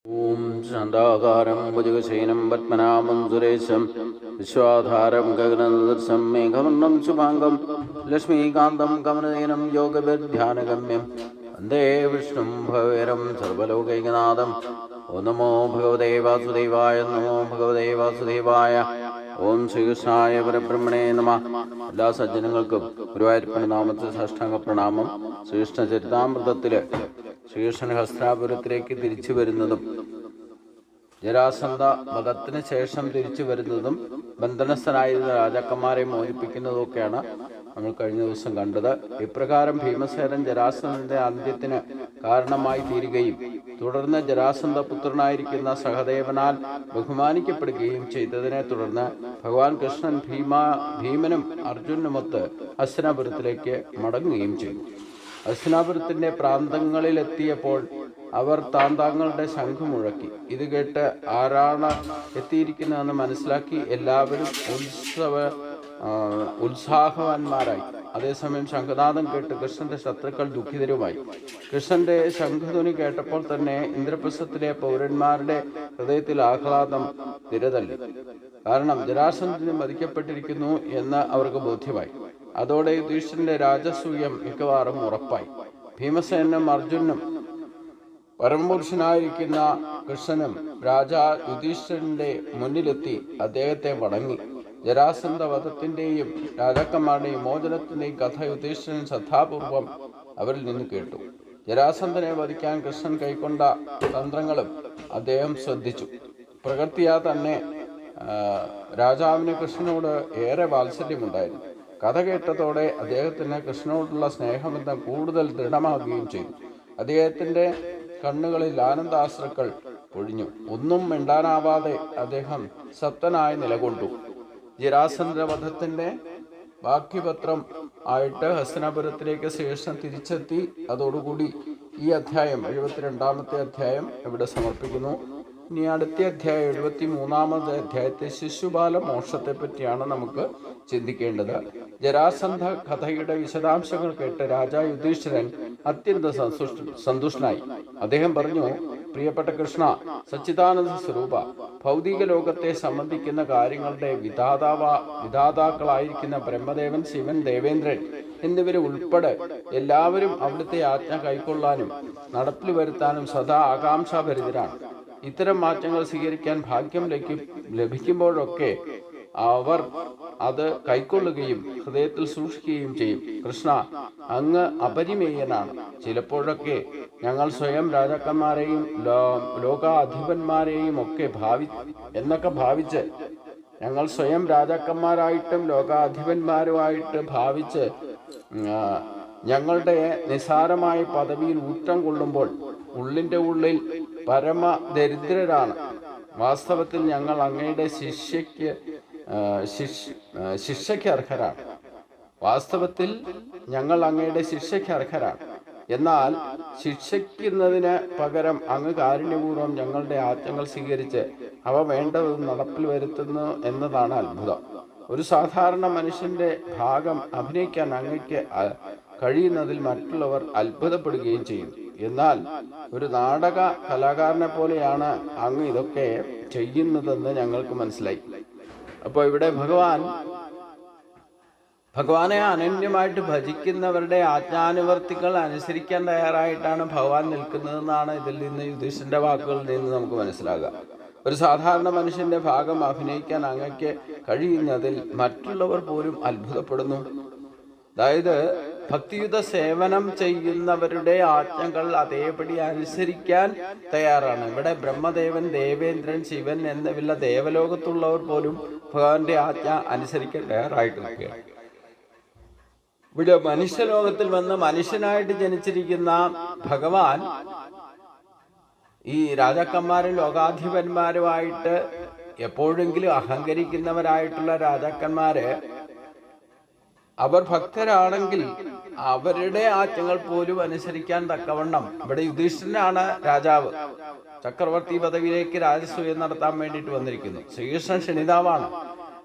ഓം ശാന്താകാരം ഭുജഗശയനം പത്മനാഭം സുരേശം വിശ്വാധാരം ഗഗനദർശം മേഘവർണം ശുഭാംഗം ലക്ഷ്മീകാന്തം കമലനയനം യോഗവിധ്യാനഗമ്യം വന്ദേ വിഷ്ണും ഭവേരം സർവലോകൈകനാഥം. ഓം നമോ ഭഗവതേ വാസുദേവായ. നമോ ഭഗവതേ വാസുദേവായ. ഓം ശ്രീകൃഷ്ണായ പരബ്രഹ്മണേ നമഃ. എല്ലാ സജ്ജനങ്ങൾക്കും ഗുരുവായൂരപ്പന്റെ നാമത്തിൽ സാഷ്ടാംഗ പ്രണാമം. ശ്രീകൃഷ്ണ ചരിതാമൃതത്തില് ശ്രീകൃഷ്ണൻ ഹസ്തിനാപുരത്തിലേക്ക് തിരിച്ചു വരുന്നതും ജരാസന്ധ വധത്തിന് ശേഷം തിരിച്ചു വരുന്നതും ബന്ധനസ്ഥനായിരുന്ന രാജാക്കന്മാരെ മോചിപ്പിക്കുന്നതൊക്കെയാണ് നമ്മൾ കഴിഞ്ഞ ദിവസം കണ്ടത്. ഇപ്രകാരം ഭീമസേനൻ ജരാസന്ധന്റെ അന്ത്യത്തിന് കാരണമായി തീരുകയും തുടർന്ന് ജരാസന്ധ പുത്രനായിരിക്കുന്ന സഹദേവനാൽ ബഹുമാനിക്കപ്പെടുകയും ചെയ്തതിനെ തുടർന്ന് ഭഗവാൻ കൃഷ്ണൻ ഭീമനും അർജുനനുമൊത്ത് ഹസ്തിനാപുരത്തിലേക്ക് മടങ്ങുകയും ചെയ്തു. ഹസ്തിനാപുരത്തിന്റെ പ്രാന്തങ്ങളിലെത്തിയപ്പോൾ അവർ താന്താങ്ങളുടെ ശംഖ് മുഴക്കി. ഇത് കേട്ട് ആരാണ് എത്തിയിരിക്കുന്നതെന്ന് മനസ്സിലാക്കി എല്ലാവരും ഉത്സാഹവാന്മാരായി. അതേസമയം ശംഖനാദം കേട്ട് കൃഷ്ണന്റെ ശത്രുക്കൾ ദുഃഖിതരുമായി. കൃഷ്ണന്റെ ശംഖധ്വനി കേട്ടപ്പോൾ തന്നെ ഇന്ദ്രപ്രസ്ഥത്തിലെ പൗരന്മാരുടെ ഹൃദയത്തിൽ ആഹ്ലാദം തിരതള്ളി. കാരണം ജരാസന്ധന് വധിക്കപ്പെട്ടിരിക്കുന്നു എന്ന് അവർക്ക് ബോധ്യമായി. അതോടെ യുധിഷ്ഠിരന്റെ രാജസൂയം മിക്കവാറും ഉറപ്പായി. ഭീമസേനും അർജുനും പരമപുരുഷനായിരിക്കുന്ന കൃഷ്ണനും രാജാ യുധിഷ്ഠിരന്റെ മുന്നിലെത്തി അദ്ദേഹത്തെ വണങ്ങി. ജരാസന്ധ വധത്തിന്റെയും രാജാക്കന്മാരുടെയും മോചനത്തിന്റെയും കഥ യുധിഷ്ഠിരൻ ശ്രദ്ധാപൂർവം അവരിൽ നിന്ന് കേട്ടു. ജരാസന്ധനെ വധിക്കാൻ കൃഷ്ണൻ കൈക്കൊണ്ട തന്ത്രങ്ങളും അദ്ദേഹം ശ്രദ്ധിച്ചു. പ്രകൃതിയാ തന്നെ രാജാവിന് കൃഷ്ണനോട് ഏറെ വാത്സല്യമുണ്ടായിരുന്നു. കഥ കേട്ടതോടെ അദ്ദേഹത്തിന് കൃഷ്ണനോടുള്ള സ്നേഹബന്ധം കൂടുതൽ ദൃഢമാകുകയും ചെയ്തു. അദ്ദേഹത്തിന്റെ കണ്ണുകളിൽ ആനന്ദാശ്രുക്കൾ പൊഴിഞ്ഞു. ഒന്നും മിണ്ടാനാവാതെ അദ്ദേഹം സപ്തനായി നിലകൊണ്ടു. ജരാസന്ധ വധത്തിന്റെ ബാക്കിപത്രം ആയിട്ട് ഹസ്തിനാപുരത്തിലേക്ക് ശ്രീകൃഷ്ണൻ തിരിച്ചെത്തി. അതോടുകൂടി ഈ അധ്യായം 72-ാമത്തെ അധ്യായം ഇവിടെ സമർപ്പിക്കുന്നു. ഇനി അടുത്ത അധ്യായം 73-ാമത്തെ അധ്യായത്തെ ശിശുപാല മോക്ഷത്തെ പറ്റിയാണ് നമുക്ക് ചിന്തിക്കേണ്ടത്. ജരാസന്ധ കഥയുടെ വിശദാംശങ്ങൾ കേട്ട് രാജാ യുധിഷ്ഠിരൻ അത്യന്തം സന്തുഷ്ടനായി. അദ്ദേഹം പറഞ്ഞു, പ്രിയപ്പെട്ട കൃഷ്ണ, സച്ചിദാനന്ദ സ്വരൂപ, ഭൗതിക ലോകത്തെ സംബന്ധിക്കുന്ന കാര്യങ്ങളുടെ വിധാതാക്കളായിരിക്കുന്ന ബ്രഹ്മദേവൻ, ശിവൻ, ദേവേന്ദ്രൻ എന്നിവരെ ഉൾപ്പെടെ എല്ലാവരും അവിടുത്തെ ആജ്ഞ കൈക്കൊള്ളാനും നടപ്പിൽ വരുത്താനും സദാ ആകാംക്ഷാഭരിതരാണ്. ഇത്തരം മാറ്റങ്ങൾ സ്വീകരിക്കാൻ ഭാഗ്യം ലഭിക്കുമ്പോഴൊക്കെ അവർ അത് കൈക്കൊള്ളുകയും ഹൃദയത്തിൽ സൂക്ഷിക്കുകയും ചെയ്യും. കൃഷ്ണ, അങ്ങ് അപരിമേയനാണ്. ചിലപ്പോഴൊക്കെ ഞങ്ങൾ സ്വയം രാജാക്കന്മാരെയും ലോകാധിപന്മാരെയും ഒക്കെ ഭാവിച്ച് ഞങ്ങൾ സ്വയം രാജാക്കന്മാരായിട്ടും ലോകാധിപന്മാരുമായിട്ട് ഭാവിച്ച് ഞങ്ങളുടെ നിസാരമായ പദവിയിൽ ഊറ്റം കൊള്ളുമ്പോൾ ഉള്ളിൻ്റെ ഉള്ളിൽ പരമദരിദ്രരാണ്. വാസ്തവത്തിൽ ഞങ്ങൾ അങ്ങയുടെ ശിക്ഷയ്ക്ക് അർഹരാണ്. എന്നാൽ ശിക്ഷിക്കുന്നതിന് പകരം അങ്ങ് കാരുണ്യപൂർവ്വം ഞങ്ങളുടെ ആജ്ഞകൾ സ്വീകരിച്ച് അവ വേണ്ടതും നടപ്പിൽ വരുത്തുന്നു എന്നതാണ് അത്ഭുതം. ഒരു സാധാരണ മനുഷ്യന്റെ ഭാഗം അഭിനയിക്കാൻ അങ്ങയ്ക്ക് കഴിയുന്നതിൽ മറ്റുള്ളവർ അത്ഭുതപ്പെടുകയും ചെയ്യും. എന്നാൽ ഒരു നാടക കലാകാരനെ പോലെയാണ് അങ്ങ് ഇതൊക്കെ ചെയ്യുന്നതെന്ന് ഞങ്ങൾക്ക് മനസ്സിലായി. അപ്പോൾ ഇവിടെ ഭഗവാനെ അനന്യമായിട്ട് ഭജിക്കുന്നവരുടെ ആജ്ഞാനുവർത്തികൾ അനുസരിക്കാൻ തയ്യാറായിട്ടാണ് ഭഗവാൻ നിൽക്കുന്നതെന്നാണ് ഇതിൽ നിന്ന് യുധിഷ്ഠിരന്റെ വാക്കുകളിൽ നിന്ന് നമുക്ക് മനസ്സിലാകുക. ഒരു സാധാരണ മനുഷ്യന്റെ ഭാഗം അഭിനയിക്കാൻ അങ്ങയ്ക്ക് കഴിയുന്നതിൽ മറ്റുള്ളവർ പോലും അത്ഭുതപ്പെടുന്നു. അതായത് ഭക്തിയുത സേവനം ചെയ്യുന്നവരുടെ ആജ്ഞകൾ അതേപടി അനുസരിക്കാൻ തയ്യാറാണ്. ഇവിടെ ബ്രഹ്മദേവൻ, ദേവേന്ദ്രൻ, ശിവൻ എന്നിവയുള്ള ദേവലോകത്തുള്ളവർ പോലും ഭഗവാന്റെ ആജ്ഞ അനുസരിക്കാൻ തയ്യാറായിട്ട് നിൽക്കുകയാണ്. ഇവിടെ മനുഷ്യലോകത്തിൽ വന്ന് മനുഷ്യനായിട്ട് ജനിച്ചിരിക്കുന്ന ഭഗവാൻ ഈ രാജാക്കന്മാരും ലോകാധിപന്മാരുമായിട്ട് എപ്പോഴെങ്കിലും അഹങ്കരിക്കുന്നവരായിട്ടുള്ള രാജാക്കന്മാര് അവർ ഭക്തരാണെങ്കിൽ അവരുടെ ആജ്ഞകൾ പോലും അനുസരിക്കാൻ തക്കവണ്ണം ഇവിടെ യുധിഷ്ഠിരനാണ് രാജാവ്. ചക്രവർത്തി പദവിയിലേക്ക് രാജസൂയം നടത്താൻ വേണ്ടിയിട്ട് വന്നിരിക്കുന്നു. ശ്രീകൃഷ്ണൻ ക്ഷണിതാവാണ്.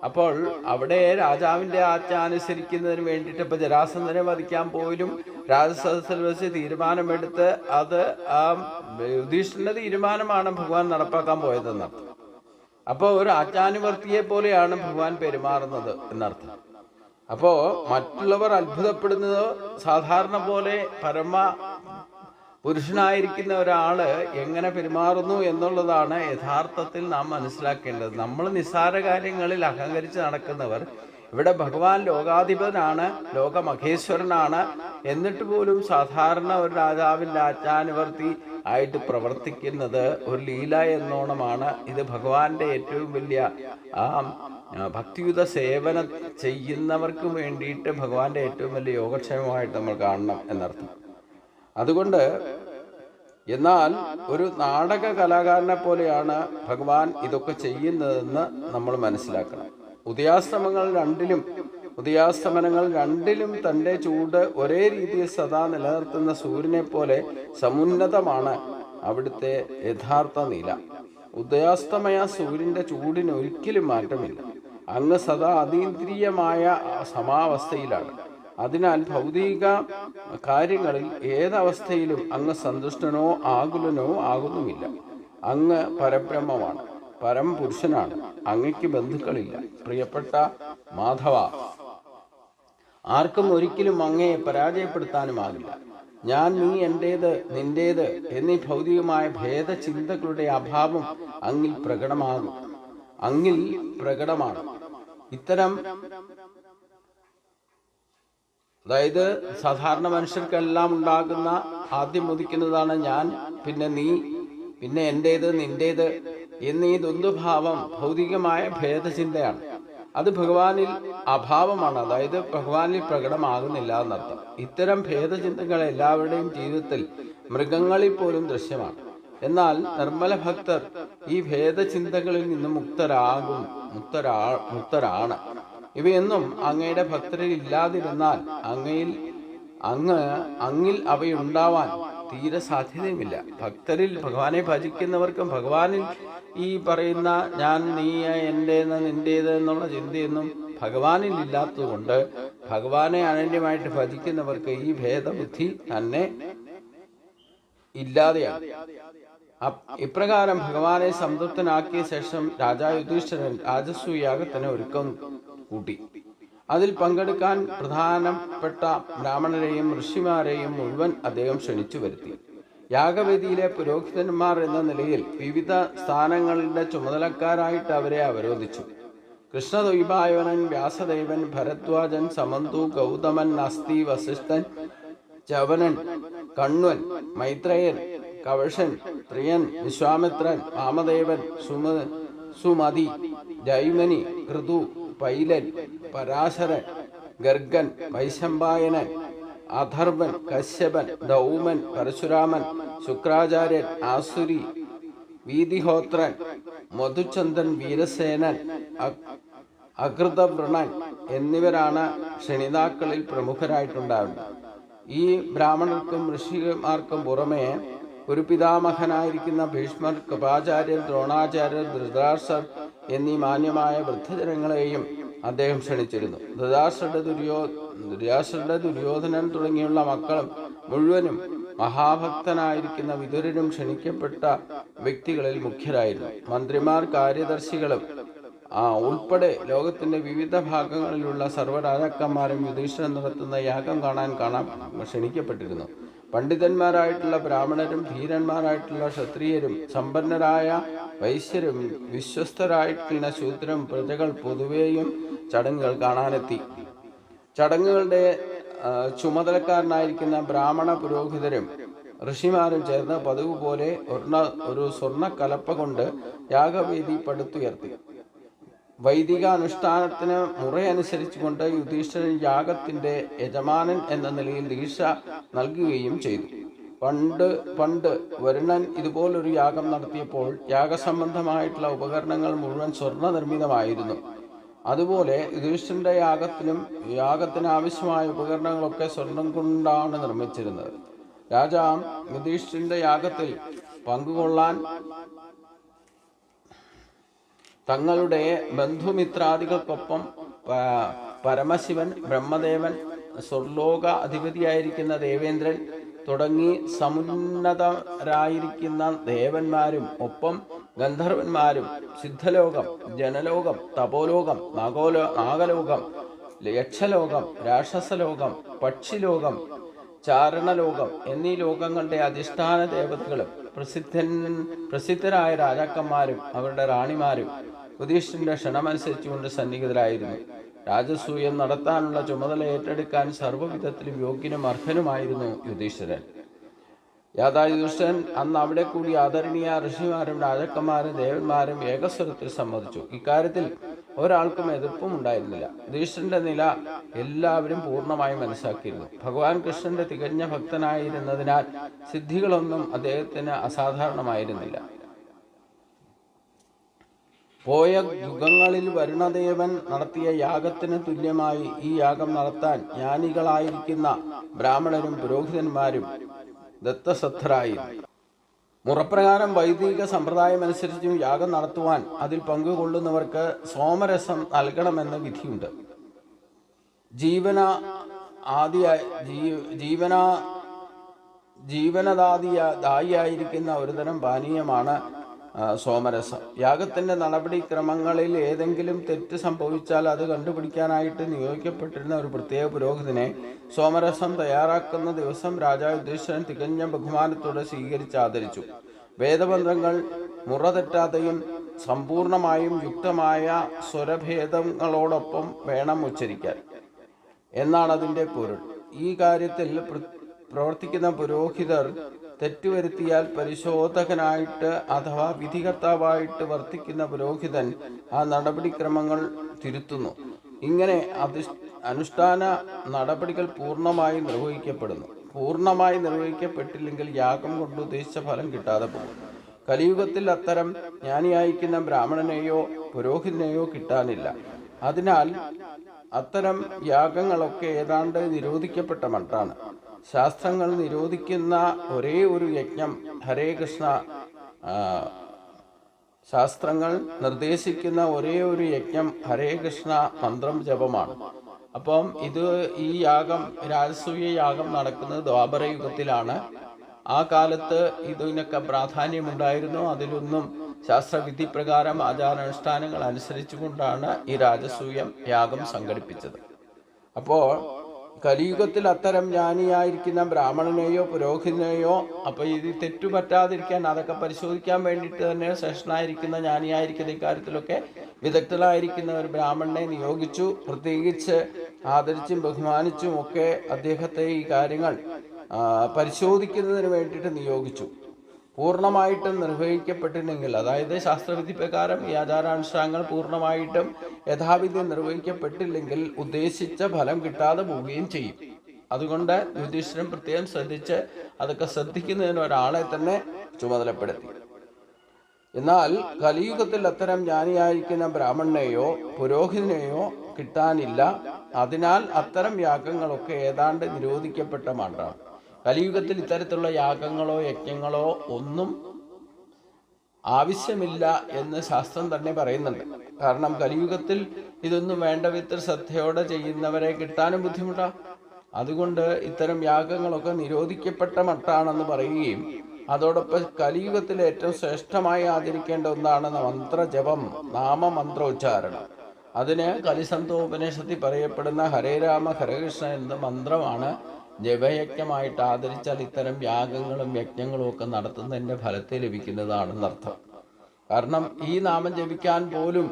അപ്പോൾ അവിടെ രാജാവിൻ്റെ ആജ്ഞ അനുസരിക്കുന്നതിന് വേണ്ടിയിട്ട് ഇപ്പോൾ ജരാസന്ധനെ വധിക്കാൻ പോലും രാജസദസ്സിൽ വെച്ച് തീരുമാനമെടുത്ത് അത് യുധിഷ്ഠിരന്റെ തീരുമാനമാണ് ഭഗവാൻ നടപ്പാക്കാൻ പോയതെന്നർത്ഥം. അപ്പോൾ ഒരു ആജ്ഞാനുവർത്തിയെ പോലെയാണ് ഭഗവാൻ പെരുമാറുന്നത് എന്നർത്ഥം. അപ്പോൾ മറ്റുള്ളവർ അത്ഭുതപ്പെടുന്നത് സാധാരണ പോലെ പരമ പുരുഷനായിരിക്കുന്ന ഒരാള് എങ്ങനെ പെരുമാറുന്നു എന്നുള്ളതാണ് യഥാർത്ഥത്തിൽ നാം മനസ്സിലാക്കേണ്ടത്. നമ്മൾ നിസ്സാര കാര്യങ്ങളിൽ അഹങ്കരിച്ച് നടക്കുന്നവർ, ഇവിടെ ഭഗവാൻ ലോകാധിപനാണ്, ലോകമഹേശ്വരനാണ്, എന്നിട്ട് പോലും സാധാരണ ഒരു രാജാവിൻ്റെ ആജ്ഞാനുവർത്തി ആയിട്ട് പ്രവർത്തിക്കുന്നത് ഒരു ലീല എന്നോണമാണ്. ഇത് ഭഗവാന്റെ ഏറ്റവും വലിയ ഭക്തിയുത സേവനം ചെയ്യുന്നവർക്ക് വേണ്ടിയിട്ട് ഭഗവാന്റെ ഏറ്റവും വലിയ യോഗക്ഷേമമായിട്ട് നമ്മൾ കാണണം എന്നർത്ഥം. അതുകൊണ്ട് എന്നാൽ ഒരു നാടക കലാകാരനെ പോലെയാണ് ഭഗവാൻ ഇതൊക്കെ ചെയ്യുന്നതെന്ന് നമ്മൾ മനസ്സിലാക്കണം. ഉദയാസ്തമനങ്ങൾ രണ്ടിലും തൻ്റെ ചൂട് ഒരേ രീതിയിൽ സദാ നിലനിർത്തുന്ന സൂര്യനെ പോലെ സമുന്നതമാണ് അവിടുത്തെ യഥാർത്ഥ നില. ഉദയാസ്തമയ സൂര്യൻ്റെ ചൂടിന് ഒരിക്കലും മാറ്റമില്ല. അങ്ങ് സദാ അതീന്ദ്രിയമായ സമാവസ്ഥയിലാണ്. അതിനാൽ ഭൗതിക കാര്യങ്ങളിൽ ഏതവസ്ഥയിലും അങ്ങ് സന്തുഷ്ടനോ ആകുലനോ ആകുന്നുമില്ല. അങ്ങ് പരബ്രഹ്മമാണ്, പരമപുരുഷനാണ്. അങ്ങയ്ക്ക് ബന്ധുക്കളില്ല. പ്രിയപ്പെട്ട മാധവ, ആർക്കും ഒരിക്കലും അങ്ങയെ പരാജയപ്പെടുത്താനുമാകില്ല. ഞാൻ, നീ, എൻ്റേത്, നിന്റേത് എന്നീ ഭൗതികമായ ഭേദചിന്തകളുടെ അഭാവം അങ്ങിൽ പ്രകടമാണ്. ഇത്തരം അതായത് സാധാരണ മനുഷ്യർക്കെല്ലാം ഉണ്ടാകുന്ന, ആദ്യം ഉദിക്കുന്നതാണ് ഞാൻ, പിന്നെ നീ, പിന്നെ എൻ്റേത്, നിന്റേത് എന്നീ ദ്വന്ദ്വഭാവം ഭൗതികമായ ഭേദചിന്തയാണ്. അത് ഭഗവാനിൽ അഭാവമാണ്, അതായത് ഭഗവാനിൽ പ്രകടമാകുന്നില്ല എന്നർത്ഥം. ഇത്തരം ഭേദചിന്തകൾ എല്ലാവരുടെയും ജീവിതത്തിൽ മൃഗങ്ങളിൽ പോലും ദൃശ്യമാണ്. എന്നാൽ നിർമ്മല ഭക്തർ ഈ ഭേദചിന്തകളിൽ നിന്ന് മുക്തരാണ്. ഇവയൊന്നും അങ്ങയുടെ ഭക്തരിൽ ഇല്ലാതിരുന്നാൽ അങ്ങിൽ അവയുണ്ടാവാൻ തീരെ സാധ്യതയുമില്ല. ഭക്തരിൽ ഭഗവാനെ ഭജിക്കുന്നവർക്കും ഭഗവാനിൽ ഈ പറയുന്ന ഞാൻ, നീ, എൻ്റേത്, നിന്റേത് എന്നുള്ള ചിന്തയൊന്നും ഭഗവാനിൽ ഇല്ലാത്തതുകൊണ്ട് ഭഗവാനെ അനന്യമായിട്ട് ഭജിക്കുന്നവർക്ക് ഈ ഭേദബുദ്ധി തന്നെ ഇല്ലാതെയാണ്. ഇപ്രകാരം ഭഗവാനെ സംതൃപ്തനാക്കിയ ശേഷം രാജാ യുധിഷ്ഠിരൻ രാജസൂയാഗത്തിന് ഒരുക്കം കൂട്ടി. അതിൽ പങ്കെടുക്കാൻ പ്രധാനപ്പെട്ട ബ്രാഹ്മണരെയും ഋഷിമാരെയും മുഴുവൻ അദ്ദേഹം ക്ഷണിച്ചു വരുത്തി. യാഗവേദിയിലെ പുരോഹിതന്മാർ എന്ന നിലയിൽ വിവിധ സ്ഥാനങ്ങളുടെ ചുമതലക്കാരായിട്ട് അവരെ അവരോധിച്ചു. കൃഷ്ണദ്വൈപായനൻ, വ്യാസദേവൻ, ഭരദ്വാജൻ, സമന്തു, ഗൗതമൻ, അസ്തി, വസിഷ്ഠൻ, ചവനൻ, കണ്വൻ, മൈത്രേയൻ, കവശൻ, പ്രിയൻ, വിശ്വാമിത്രൻ, വാമദേവൻ, സുമതി, ജൈമനി, ഋതു, പൈലൻ, പരാശരൻ, ഗർഗൻ, വൈശമ്പായനൻ, അഥർവൻ, കശ്യപൻ, ധൗമൻ, പരശുരാമൻ, ശുക്രാചാര്യൻ, ആസുരി, വീതിഹോത്രൻ, മധുചന്ദൻ, വീരസേനൻ, അകൃതവ്രണൻ എന്നിവരാണ് ക്ഷണിതാക്കളിൽ പ്രമുഖരായിട്ടുണ്ടായിരുന്നത്. ഈ ബ്രാഹ്മണർക്കും ഋഷിമാർക്കും പുറമെ ഒരു പിതാമഹനായിരിക്കുന്ന ഭീഷ്മർ, കൃപാചാര്യർ, ദ്രോണാചാര്യർ, ധൃതരാഷ്ട്രർ എന്നീ മാന്യമായ വൃദ്ധജനങ്ങളെയും അദ്ദേഹം ക്ഷണിച്ചിരുന്നു. ധൃതരാഷ്ട്രരുടെ ദുര്യോധനൻ തുടങ്ങിയുള്ള മക്കളും മുഴുവനും മഹാഭക്തനായിരിക്കുന്ന വിതുരനും ക്ഷണിക്കപ്പെട്ട വ്യക്തികളിൽ മുഖ്യരായിരുന്നു. മന്ത്രിമാർ, കാര്യദർശികളും ഉൾപ്പെടെ ലോകത്തിന്റെ വിവിധ ഭാഗങ്ങളിലുള്ള സർവ്വരാജാക്കന്മാരും യുധിഷ്ഠിരൻ നടത്തുന്ന യാഗം കാണാൻ ക്ഷണിക്കപ്പെട്ടിരുന്നു. പണ്ഡിതന്മാരായിട്ടുള്ള ബ്രാഹ്മണരും ധീരന്മാരായിട്ടുള്ള ക്ഷത്രിയരും സമ്പന്നരായ വൈശ്യരും വിശ്വസ്തരായിട്ടുള്ള ശൂദ്രരും പ്രജകൾ പൊതുവെയും ചടങ്ങുകൾ കാണാനെത്തി. ചടങ്ങുകളുടെ ചുമതലക്കാരനായിരിക്കുന്ന ബ്രാഹ്മണ പുരോഹിതരും ഋഷിമാരും ചേർന്ന് പതിവ് പോലെ ഒരു സ്വർണ്ണ കലപ്പ കൊണ്ട് യാഗവേദി പടുത്തുയർത്തി. വൈദിക അനുഷ്ഠാനത്തിന് മുറയനുസരിച്ചുകൊണ്ട് യുധിഷ്ഠിരൻ യാഗത്തിന്റെ യജമാനൻ എന്ന നിലയിൽ ദീക്ഷ നൽകുകയും ചെയ്തു. പണ്ട് വരുണൻ ഇതുപോലൊരു യാഗം നടത്തിയപ്പോൾ യാഗസംബന്ധമായിട്ടുള്ള ഉപകരണങ്ങൾ മുഴുവൻ സ്വർണ്ണ നിർമ്മിതമായിരുന്നു. അതുപോലെ യുധിഷ്ഠിരന്റെ യാഗത്തിന് ആവശ്യമായ ഉപകരണങ്ങളൊക്കെ സ്വർണം കൊണ്ടാണ് നിർമ്മിച്ചിരുന്നത്. രാജാ യുധിഷ്ഠിരന്റെ യാഗത്തിൽ പങ്കുകൊള്ളാൻ തങ്ങളുടെ ബന്ധുമിത്രാദികൾക്കൊപ്പം പരമശിവൻ, ബ്രഹ്മദേവൻ, സ്വർലോക അധിപതിയായിരിക്കുന്ന ദേവേന്ദ്രൻ തുടങ്ങി സമുന്നതരായിരിക്കുന്ന ദേവന്മാരും ഒപ്പം ഗന്ധർവന്മാരും സിദ്ധലോകം, ജനലോകം, തപോലോകം, നാഗലോകം, യക്ഷലോകം, രാക്ഷസലോകം, പക്ഷിലോകം, ചാരണലോകം എന്നീ ലോകങ്ങളുടെ അധിഷ്ഠാന ദേവതകളും പ്രസിദ്ധരായ രാജാക്കന്മാരും അവരുടെ റാണിമാരും യുധിഷ്ഠിരന്റെ ക്ഷണമനുസരിച്ചുകൊണ്ട് സന്നിഹിതരായിരുന്നു. രാജസൂയം നടത്താനുള്ള ചുമതല ഏറ്റെടുക്കാൻ സർവ്വവിധത്തിലും യോഗ്യനും അർഹനുമായിരുന്നു യുധിഷ്ഠിരൻ. യുധിഷ്ഠിരൻ അന്ന് അവിടെ കൂടി ആദരണീയ ഋഷിമാരും രാജാക്കന്മാരും ദേവന്മാരും ഏകസ്വരത്തിൽ സമ്മതിച്ചു. ഇക്കാര്യത്തിൽ ഒരാൾക്കും എതിർപ്പും ഉണ്ടായിരുന്നില്ല. യുധിഷ്ഠിരന്റെ നില എല്ലാവരും പൂർണ്ണമായി മനസ്സിലാക്കിയിരുന്നു. ഭഗവാൻ കൃഷ്ണന്റെ തികഞ്ഞ ഭക്തനായിരുന്നതിനാൽ സിദ്ധികളൊന്നും അദ്ദേഹത്തിന് അസാധാരണമായിരുന്നില്ല. പോയ യുഗങ്ങളിൽ വരുണദേവൻ നടത്തിയ യാഗത്തിന് തുല്യമായി ഈ യാഗം നടത്താൻ ജ്ഞാനികളായിരിക്കുന്ന ബ്രാഹ്മണരും പുരോഹിതന്മാരും ദത്തസദ്ധരായിരുന്നു. മുറപ്രകാരം വൈദിക സമ്പ്രദായം അനുസരിച്ചും യാഗം നടത്തുവാൻ അതിൽ പങ്കുകൊള്ളുന്നവർക്ക് സോമരസം നൽകണമെന്ന് വിധിയുണ്ട്. ജീവനദായിയായിരിക്കുന്ന ഒരുതരം പാനീയമാണ് സോമരസം. യാഗത്തിന്റെ നടപടിക്രമങ്ങളിൽ ഏതെങ്കിലും തെറ്റ് സംഭവിച്ചാൽ അത് കണ്ടുപിടിക്കാനായിട്ട് നിയോഗിക്കപ്പെട്ടിരുന്ന ഒരു പ്രത്യേക പുരോഹിതനെ സോമരസം തയ്യാറാക്കുന്ന ദിവസം രാജാവ് യുധിഷ്ഠിരൻ തികഞ്ഞ ബഹുമാനത്തോടെ സ്വീകരിച്ച് ആദരിച്ചു. വേദമന്ത്രങ്ങൾ മുറ തെറ്റാതെയും സമ്പൂർണമായും യുക്തമായ സ്വരഭേദങ്ങളോടൊപ്പം വേണം ഉച്ചരിക്കാൻ എന്നാണ് അതിൻ്റെ പൊരുൾ. ഈ കാര്യത്തിൽ പ്രവർത്തിക്കുന്ന പുരോഹിതർ തെറ്റുവരുത്തിയാൽ പരിശോധകനായിട്ട് അഥവാ വിധികർത്താവായിട്ട് വർത്തിക്കുന്ന പുരോഹിതൻ ആ നടപടിക്രമങ്ങൾ തിരുത്തുന്നു. ഇങ്ങനെ അനുഷ്ഠാന നടപടികൾ പൂർണ്ണമായി നിർവഹിക്കപ്പെടുന്നു. പൂർണ്ണമായി നിർവഹിക്കപ്പെട്ടില്ലെങ്കിൽ യാഗം കൊണ്ട് ഉദ്ദേശിച്ച ഫലം കിട്ടാതെ പോകും. കലിയുഗത്തിൽ അത്തരം ജ്ഞാനിയായിരിക്കുന്ന ബ്രാഹ്മണനെയോ പുരോഹിതനെയോ കിട്ടാനില്ല. അതിനാൽ അത്തരം യാഗങ്ങളൊക്കെ ഏതാണ്ട് നിരോധിക്കപ്പെട്ട മട്ടാണ്. ശാസ്ത്രങ്ങൾ നിരോധിക്കുന്ന ഒരേ ഒരു യജ്ഞം ഹരേ കൃഷ്ണ, ശാസ്ത്രങ്ങൾ നിർദ്ദേശിക്കുന്ന ഒരേ ഒരു യജ്ഞം ഹരേ കൃഷ്ണ മന്ത്രം ജപമാണ്. അപ്പം ഈ യാഗം, രാജസൂയ യാഗം നടക്കുന്നത് ദ്വാപര യുഗത്തിലാണ്. ആ കാലത്ത് ഇതിനൊക്കെ പ്രാധാന്യമുണ്ടായിരുന്നു. അതിലൊന്നും ശാസ്ത്രവിധി പ്രകാരം ആചാരാനുഷ്ഠാനങ്ങൾ അനുസരിച്ചുകൊണ്ടാണ് ഈ രാജസൂയം യാഗം സംഘടിപ്പിച്ചത്. അപ്പോൾ കലിയുഗത്തിൽ അത്തരം ജ്ഞാനിയായിരിക്കുന്ന ബ്രാഹ്മണനെയോ പുരോഹിതനെയോ ഇത് തെറ്റുപറ്റാതിരിക്കാൻ അതൊക്കെ പരിശോധിക്കാൻ വേണ്ടിയിട്ട് തന്നെ ശ്രേഷ്ഠനായിരിക്കുന്ന ജ്ഞാനിയായിരിക്കുന്ന ഇക്കാര്യത്തിലൊക്കെ വിദഗ്ധരായിരിക്കുന്ന ഒരു ബ്രാഹ്മണനെ നിയോഗിച്ചു. പ്രത്യേകിച്ച് ആദരിച്ചും ബഹുമാനിച്ചും ഒക്കെ അദ്ദേഹത്തെ ഈ കാര്യങ്ങൾ പരിശോധിക്കുന്നതിന് വേണ്ടിയിട്ട് നിയോഗിച്ചു. പൂർണ്ണമായിട്ടും നിർവഹിക്കപ്പെട്ടില്ലെങ്കിൽ, അതായത് ശാസ്ത്രവിധി പ്രകാരം ഈ ആചാരാനുഷ്ഠാനങ്ങൾ പൂർണ്ണമായിട്ടും യഥാവിധി നിർവഹിക്കപ്പെട്ടില്ലെങ്കിൽ ഉദ്ദേശിച്ച ഫലം കിട്ടാതെ പോവുകയും ചെയ്യും. അതുകൊണ്ട് യുധിഷ്ഠിരൻ പ്രത്യേകം ശ്രദ്ധിച്ച് അതൊക്കെ ശ്രദ്ധിക്കുന്നതിന് ഒരാളെ തന്നെ ചുമതലപ്പെടുത്തി. എന്നാൽ കലിയുഗത്തിൽ അത്തരം ജ്ഞാനിയായിരിക്കുന്ന ബ്രാഹ്മണനെയോ പുരോഹിതനെയോ കിട്ടാനില്ല. അതിനാൽ അത്തരം യാഗങ്ങളൊക്കെ ഏതാണ്ട് നിരോധിക്കപ്പെട്ട മട്ടാണ്. കലിയുഗത്തിൽ ഇത്തരത്തിലുള്ള യാഗങ്ങളോ യജ്ഞങ്ങളോ ഒന്നും ആവശ്യമില്ല എന്ന് ശാസ്ത്രം തന്നെ പറയുന്നുണ്ട്. കാരണം കലിയുഗത്തിൽ ഇതൊന്നും വേണ്ട വിധത്തിൽ ശ്രദ്ധയോടെ ചെയ്യുന്നവരെ കിട്ടാനും ബുദ്ധിമുട്ടാണ്. അതുകൊണ്ട് ഇത്തരം യാഗങ്ങളൊക്കെ നിരോധിക്കപ്പെട്ട മട്ടാണെന്ന് പറയുകയും അതോടൊപ്പം കലിയുഗത്തിൽ ഏറ്റവും ശ്രേഷ്ഠമായി ആചരിക്കേണ്ട ഒന്നാണ് മന്ത്രജപം, നാമമന്ത്രോച്ചാരണം. അതിന് കലിസന്തോപനിഷത്തിൽ പറയപ്പെടുന്ന ഹരേ രാമ ഹരകൃഷ്ണ എന്ന മന്ത്രമാണ് ജപയജ്ഞമായിട്ട് ആദരിച്ചാൽ ഇത്തരം യാഗങ്ങളും യജ്ഞങ്ങളും ഒക്കെ നടത്തുന്നതിൻ്റെ ഫലത്തെ ലഭിക്കുന്നതാണെന്നർത്ഥം. കാരണം ഈ നാമം ജപിക്കാൻ പോലും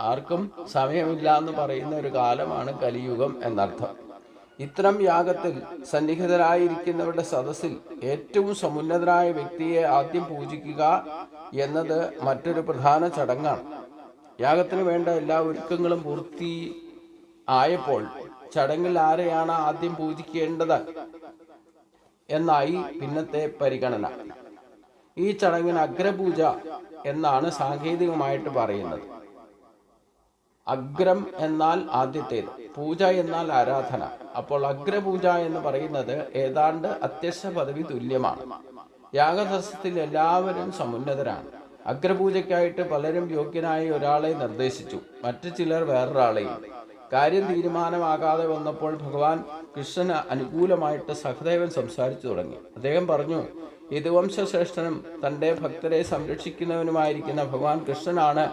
ആർക്കും സമയമില്ല എന്ന് പറയുന്ന ഒരു കാലമാണ് കലിയുഗം എന്നർത്ഥം. ഇത്തരം യാഗത്തിൽ സന്നിഹിതരായിരിക്കുന്നവരുടെ സദസ്സിൽ ഏറ്റവും സമുന്നതരായ വ്യക്തിയെ ആദ്യം പൂജിക്കുക എന്നത് മറ്റൊരു പ്രധാന ചടങ്ങാണ്. യാഗത്തിന് വേണ്ട എല്ലാ ഒരുക്കങ്ങളും പൂർത്തി ആയപ്പോൾ ചടങ്ങിൽ ആരെയാണ് ആദ്യം പൂജിക്കേണ്ടത് എന്നായി പിന്നത്തെ പരിഗണന. ഈ ചടങ്ങിന് അഗ്രപൂജ എന്നാണ് സാങ്കേതികമായിട്ട് പറയുന്നത്. അഗ്രം എന്നാൽ ആദ്യത്തേത്, പൂജ എന്നാൽ ആരാധന. അപ്പോൾ അഗ്രപൂജ എന്ന് പറയുന്നത് ഏതാണ്ട് അധ്യക്ഷ പദവി തുല്യമാണ്. യാഗസസ്യത്തിൽ എല്ലാവരും സമുന്നതരാണ്. അഗ്രപൂജയ്ക്കായിട്ട് പലരും യോഗ്യനായ ഒരാളെ നിർദ്ദേശിച്ചു, മറ്റു ചിലർ വേറൊരാളെയും. കാര്യം തീരുമാനമാകാതെ വന്നപ്പോൾ ഭഗവാൻ കൃഷ്ണന് അനുകൂലമായിട്ട് സഹദേവൻ സംസാരിച്ചു തുടങ്ങി. അദ്ദേഹം പറഞ്ഞു, യദുവംശശ്രേഷ്ഠനും തൻ്റെ ഭക്തരെ സംരക്ഷിക്കുന്നവനുമായിരിക്കുന്ന ഭഗവാൻ കൃഷ്ണനാണ്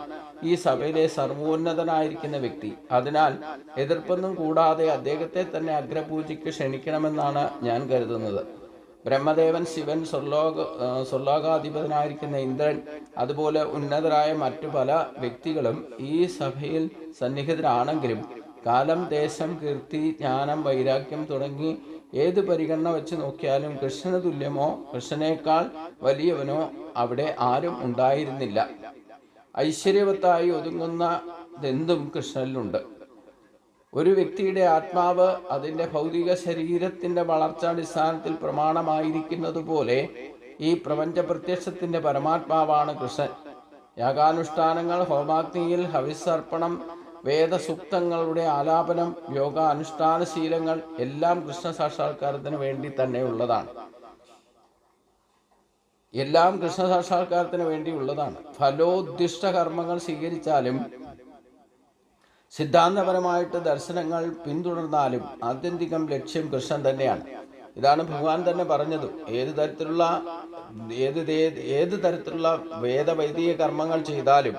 ഈ സഭയിലെ സർവോന്നതനായിരിക്കുന്ന വ്യക്തി. അതിനാൽ എതിർപ്പൊന്നും കൂടാതെ അദ്ദേഹത്തെ തന്നെ അഗ്രപൂജയ്ക്ക് ക്ഷണിക്കണമെന്നാണ് ഞാൻ കരുതുന്നത്. ബ്രഹ്മദേവൻ, ശിവൻ, സ്വർലോകാധിപതനായിരിക്കുന്ന ഇന്ദ്രൻ, അതുപോലെ ഉന്നതരായ മറ്റു പല വ്യക്തികളും ഈ സഭയിൽ സന്നിഹിതരാണെങ്കിലും കാലം, ദേശം, കീർത്തി, ജ്ഞാനം, വൈരാഗ്യം തുടങ്ങി ഏത് പരിഗണന വെച്ച് നോക്കിയാലും കൃഷ്ണന് തുല്യമോ കൃഷ്ണനേക്കാൾ വലിയവനോ അവിടെ ആരും ഉണ്ടായിരുന്നില്ല. ഐശ്വര്യവത്തായി ഒതുങ്ങുന്നതെന്തും കൃഷ്ണനിലുണ്ട്. ഒരു വ്യക്തിയുടെ ആത്മാവ് അതിൻ്റെ ഭൗതിക ശരീരത്തിൻ്റെ വളർച്ചാടിസ്ഥാനത്തിൽ പ്രമാണമായിരിക്കുന്നത് പോലെ ഈ പ്രപഞ്ച പ്രത്യക്ഷത്തിൻ്റെ പരമാത്മാവാണ് കൃഷ്ണൻ. യാഗാനുഷ്ഠാനങ്ങൾ, ഹോമാഗ്നിയിൽ ഹവിസർപ്പണം, വേദസൂക്തങ്ങളുടെ ആലാപനം, യോഗ അനുഷ്ഠാനശീലങ്ങൾ എല്ലാം കൃഷ്ണ സാക്ഷാത്കാരത്തിന് വേണ്ടി തന്നെ ഉള്ളതാണ്. ഫലോദ്ദിഷ്ട കർമ്മങ്ങൾ സ്വീകരിച്ചാലും സിദ്ധാന്തപരമായിട്ട് ദർശനങ്ങൾ പിന്തുടർന്നാലും ആത്യന്തികം ലക്ഷ്യം കൃഷ്ണൻ തന്നെയാണ്. ഇതാണ് ഭഗവാൻ തന്നെ പറഞ്ഞതും. ഏത് തരത്തിലുള്ള വേദവൈദിക കർമ്മങ്ങൾ ചെയ്താലും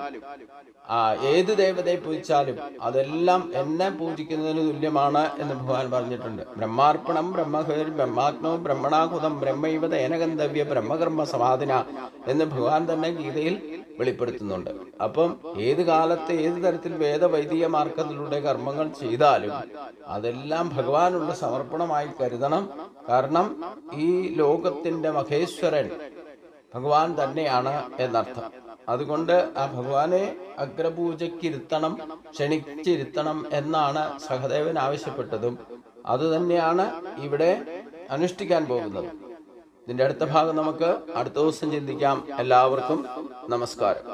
ഏത് ദേവതയെ പൂജിച്ചാലും അതെല്ലാം എന്നെ പൂജിക്കുന്നതിന് തുല്യമാണ് എന്ന് ഭഗവാൻ പറഞ്ഞിട്ടുണ്ട്. ബ്രഹ്മാർപ്പണം ബ്രഹ്മഹേർ ബ്രഹ്മാത്മോ ബ്രഹ്മണാഹുതം ബ്രഹ്മൈവ തേനഗന്ധവ്യ ബ്രഹ്മകർമ്മ സമാധിന എന്ന് ഭഗവാൻ തന്നെ ഗീതയിൽ വെളിപ്പെടുത്തുന്നുണ്ട്. അപ്പം ഏത് കാലത്ത് ഏത് തരത്തിൽ വേദവൈദിക മാർഗത്തിലൂടെ കർമ്മങ്ങൾ ചെയ്താലും അതെല്ലാം ഭഗവാനുള്ള സമർപ്പണമായി കരുതണം. കാരണം ഈ ലോകത്തിന്റെ മഹേശ്വരൻ ഭഗവാൻ തന്നെയാണ് എന്നർത്ഥം. അതുകൊണ്ട് ആ ഭഗവാനെ അഗ്രപൂജയ്ക്കിരുത്തണം, ക്ഷണിച്ചിരുത്തണം എന്നാണ് സഹദേവൻ ആവശ്യപ്പെട്ടതും അതുതന്നെയാണ് ഇവിടെ അനുഷ്ഠിക്കാൻ പോകുന്നത്. ഇതിന്റെ അടുത്ത ഭാഗം നമുക്ക് അടുത്ത ദിവസം ചിന്തിക്കാം. എല്ലാവർക്കും നമസ്കാരം.